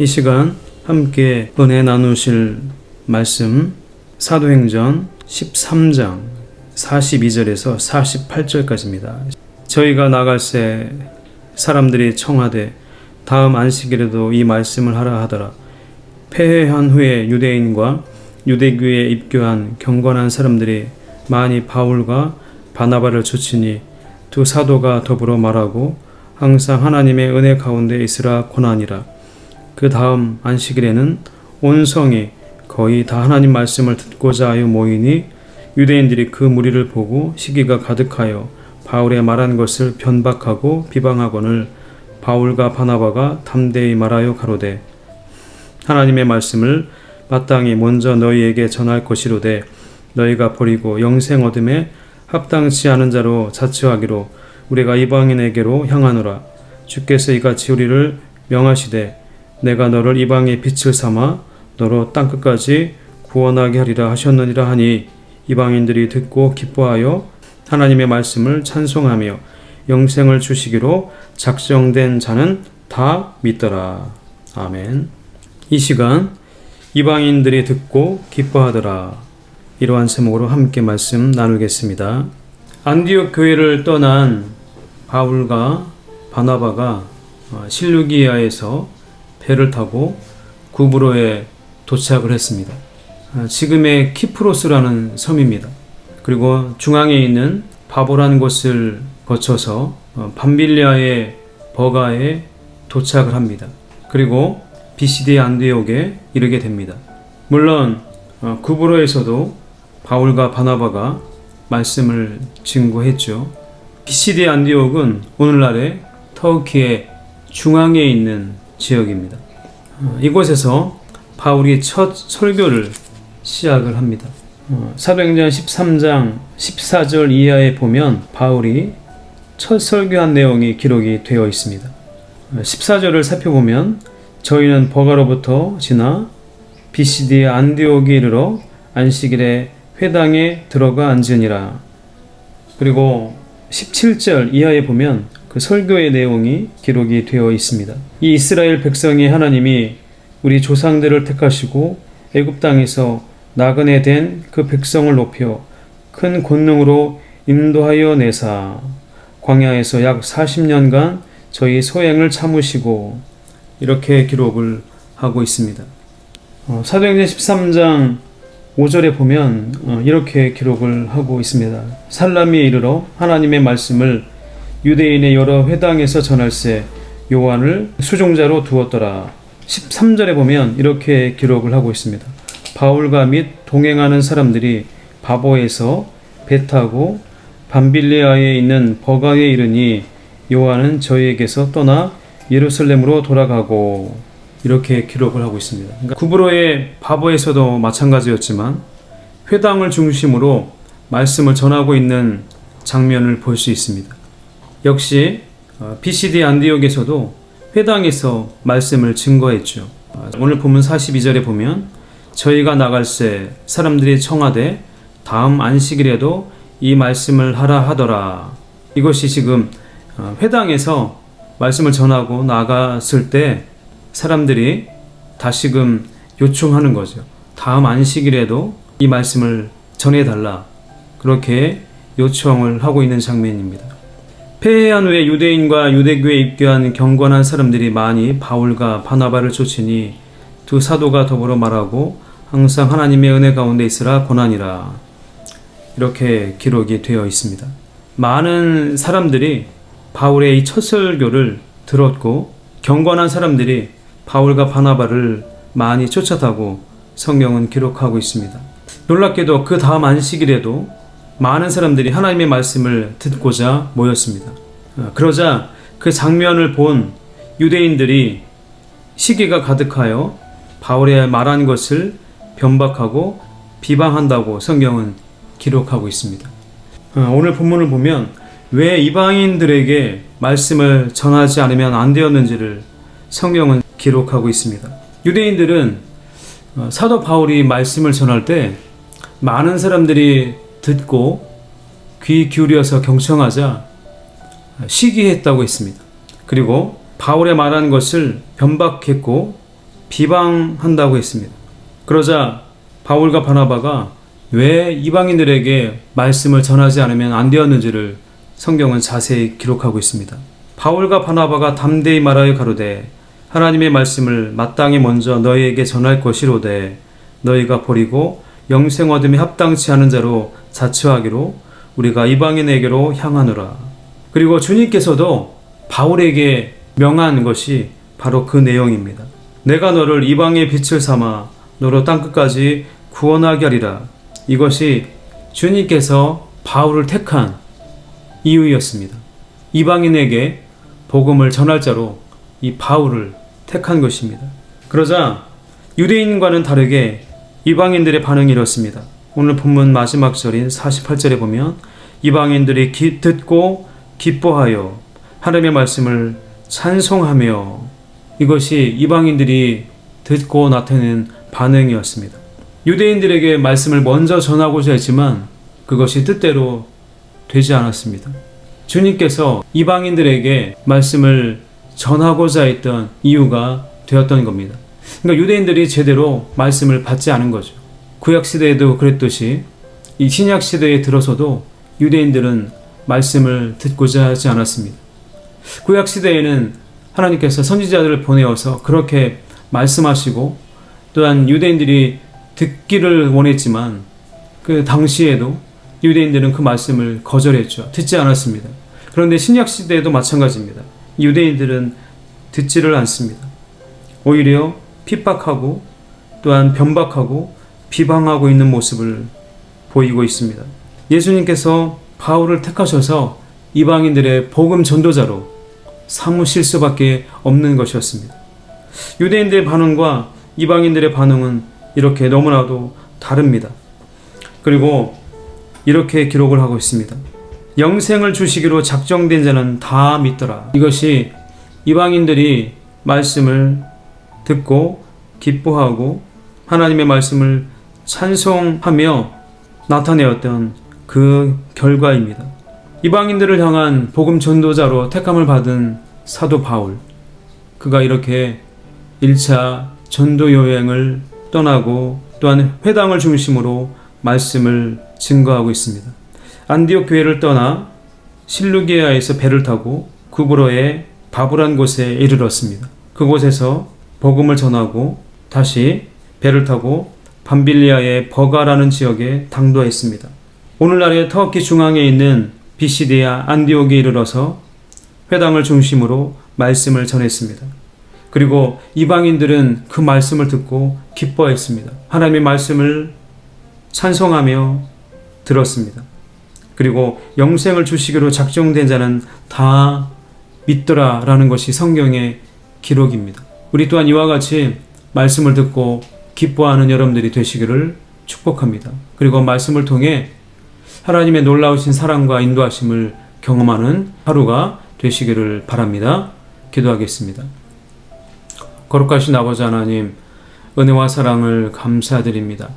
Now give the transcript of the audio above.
이 시간 함께 은혜 나누실 말씀 사도행전 13장 42절에서 48절까지입니다. 저희가 나갈새 사람들이 청하되 다음 안식일에도 이 말씀을 하라 하더라. 폐회한 후에 유대인과 유대교에 입교한 경건한 사람들이 많이 바울과 바나바를 쫓으니 두 사도가 더불어 말하고 항상 하나님의 은혜 가운데 있으라 고나니라. 그 다음 안식일에는 온 성이 거의 다 하나님 말씀을 듣고자 하여 모이니 유대인들이 그 무리를 보고 시기가 가득하여 바울의 말한 것을 변박하고 비방하거늘 바울과 바나바가 담대히 말하여 가로되 하나님의 말씀을 마땅히 먼저 너희에게 전할 것이로되 너희가 버리고 영생 얻음에 합당치 않은 자로 자처하기로 우리가 이방인에게로 향하노라. 주께서 이같이 우리를 명하시되 내가 너를 이방의 빛을 삼아 너로 땅끝까지 구원하게 하리라 하셨느니라 하니 이방인들이 듣고 기뻐하여 하나님의 말씀을 찬송하며 영생을 주시기로 작정된 자는 다 믿더라. 아멘. 이 시간 이방인들이 듣고 기뻐하더라. 이러한 제목으로 함께 말씀 나누겠습니다. 안디옥 교회를 떠난 바울과 바나바가 실루기아에서 배를 타고 구브로에 도착을 했습니다. 지금의 키프로스라는 섬입니다. 그리고 중앙에 있는 바보라는 곳을 거쳐서 밤빌리아의 버가에 도착을 합니다. 그리고 비시디 안디옥에 이르게 됩니다. 물론 구브로에서도 바울과 바나바가 말씀을 증거했죠. 비시디 안디옥은 오늘날의 터키의 중앙에 있는 지역입니다. 이곳에서 바울이 첫 설교를 시작을 합니다. 사도행전 13장 14절 이하에 보면 바울이 첫 설교한 내용이 기록이 되어 있습니다. 14절을 살펴보면 저희는 버가로부터 지나 비시디의 안디옥에 이르러 안식일에 회당에 들어가 앉으니라. 그리고 17절 이하에 보면 그 설교의 내용이 기록이 되어 있습니다. 이 이스라엘 백성이 하나님이 우리 조상들을 택하시고 애굽 땅에서 나그네 된 그 백성을 높여 큰 권능으로 인도하여 내사 광야에서 약 40년간 저희 소행을 참으시고 이렇게 기록을 하고 있습니다. 사도행전 13장 5절에 보면 이렇게 기록을 하고 있습니다. 살라미에 이르러 하나님의 말씀을 유대인의 여러 회당에서 전할세 요한을 수종자로 두었더라. 13절에 보면 이렇게 기록을 하고 있습니다. 바울과 및 동행하는 사람들이 바보에서 배 타고 밤빌리아에 있는 버가에 이르니 요한은 저희에게서 떠나 예루살렘으로 돌아가고 이렇게 기록을 하고 있습니다. 그러니까 구브로의 바보에서도 마찬가지였지만 회당을 중심으로 말씀을 전하고 있는 장면을 볼 수 있습니다. 역시 비시디 안디옥에서도 회당에서 말씀을 증거했죠. 오늘 본문 42절에 보면 저희가 나갈새 사람들이 청하되 다음 안식일에도 이 말씀을 하라 하더라. 이것이 지금 회당에서 말씀을 전하고 나갔을 때 사람들이 다시금 요청하는 거죠. 다음 안식일에도 이 말씀을 전해달라. 그렇게 요청을 하고 있는 장면입니다. 폐해한 후에 유대인과 유대교에 입교한 경건한 사람들이 많이 바울과 바나바를 쫓으니 두 사도가 더불어 말하고 항상 하나님의 은혜 가운데 있으라 고나니라. 이렇게 기록이 되어 있습니다. 많은 사람들이 바울의 이 첫 설교를 들었고 경건한 사람들이 바울과 바나바를 많이 쫓아다고 성경은 기록하고 있습니다. 놀랍게도 그 다음 안식일에도 많은 사람들이 하나님의 말씀을 듣고자 모였습니다. 그러자 그 장면을 본 유대인들이 시기가 가득하여 바울의 말한 것을 변박하고 비방한다고 성경은 기록하고 있습니다. 오늘 본문을 보면 왜 이방인들에게 말씀을 전하지 않으면 안 되었는지를 성경은 기록하고 있습니다. 유대인들은 사도 바울이 말씀을 전할 때 많은 사람들이 듣고 귀 기울여서 경청하자 시기했다고 했습니다. 그리고 바울의 말한 것을 변박했고 비방한다고 했습니다. 그러자 바울과 바나바가 왜 이방인들에게 말씀을 전하지 않으면 안 되었는지를 성경은 자세히 기록하고 있습니다. 바울과 바나바가 담대히 말하여 가로되 하나님의 말씀을 마땅히 먼저 너희에게 전할 것이로되 너희가 버리고 영생 얻음에 합당치 않은 자로 자처하기로 우리가 이방인에게로 향하노라. 그리고 주님께서도 바울에게 명한 것이 바로 그 내용입니다. 내가 너를 이방의 빛을 삼아 너로 땅끝까지 구원하게 하리라. 이것이 주님께서 바울을 택한 이유였습니다. 이방인에게 복음을 전할 자로 이 바울을 택한 것입니다. 그러자 유대인과는 다르게 이방인들의 반응이 이렇습니다. 오늘 본문 마지막 절인 48절에 보면 이방인들이 듣고 기뻐하여 하나님의 말씀을 찬송하며, 이것이 이방인들이 듣고 나타낸 반응이었습니다. 유대인들에게 말씀을 먼저 전하고자 했지만 그것이 뜻대로 되지 않았습니다. 주님께서 이방인들에게 말씀을 전하고자 했던 이유가 되었던 겁니다. 그러니까 유대인들이 제대로 말씀을 받지 않은 거죠. 구약시대에도 그랬듯이 이 신약시대에 들어서도 유대인들은 말씀을 듣고자 하지 않았습니다. 구약시대에는 하나님께서 선지자들을 보내어서 그렇게 말씀하시고 또한 유대인들이 듣기를 원했지만 그 당시에도 유대인들은 그 말씀을 거절했죠. 듣지 않았습니다. 그런데 신약시대에도 마찬가지입니다. 유대인들은 듣지를 않습니다. 오히려 핍박하고 또한 변박하고 비방하고 있는 모습을 보이고 있습니다. 예수님께서 바울을 택하셔서 이방인들의 복음 전도자로 삼으실 수밖에 없는 것이었습니다. 유대인들의 반응과 이방인들의 반응은 이렇게 너무나도 다릅니다. 그리고 이렇게 기록을 하고 있습니다. 영생을 주시기로 작정된 자는 다 믿더라. 이것이 이방인들이 말씀을 듣고 기뻐하고 하나님의 말씀을 찬송하며 나타내었던 그 결과입니다. 이방인들을 향한 복음 전도자로 택함을 받은 사도 바울, 그가 이렇게 1차 전도 여행을 떠나고 또한 회당을 중심으로 말씀을 증거하고 있습니다. 안디옥 교회를 떠나 실루기아에서 배를 타고 구브로의 바브란 곳에 이르렀습니다. 그곳에서 복음을 전하고 다시 배를 타고 밤빌리아의 버가라는 지역에 당도했습니다. 오늘날의 터키 중앙에 있는 비시디아 안디옥에 이르러서 회당을 중심으로 말씀을 전했습니다. 그리고 이방인들은 그 말씀을 듣고 기뻐했습니다. 하나님의 말씀을 찬송하며 들었습니다. 그리고 영생을 주시기로 작정된 자는 다 믿더라 라는 것이 성경의 기록입니다. 우리 또한 이와 같이 말씀을 듣고 기뻐하는 여러분들이 되시기를 축복합니다. 그리고 말씀을 통해 하나님의 놀라우신 사랑과 인도하심을 경험하는 하루가 되시기를 바랍니다. 기도하겠습니다. 거룩하신 아버지 하나님, 은혜와 사랑을 감사드립니다.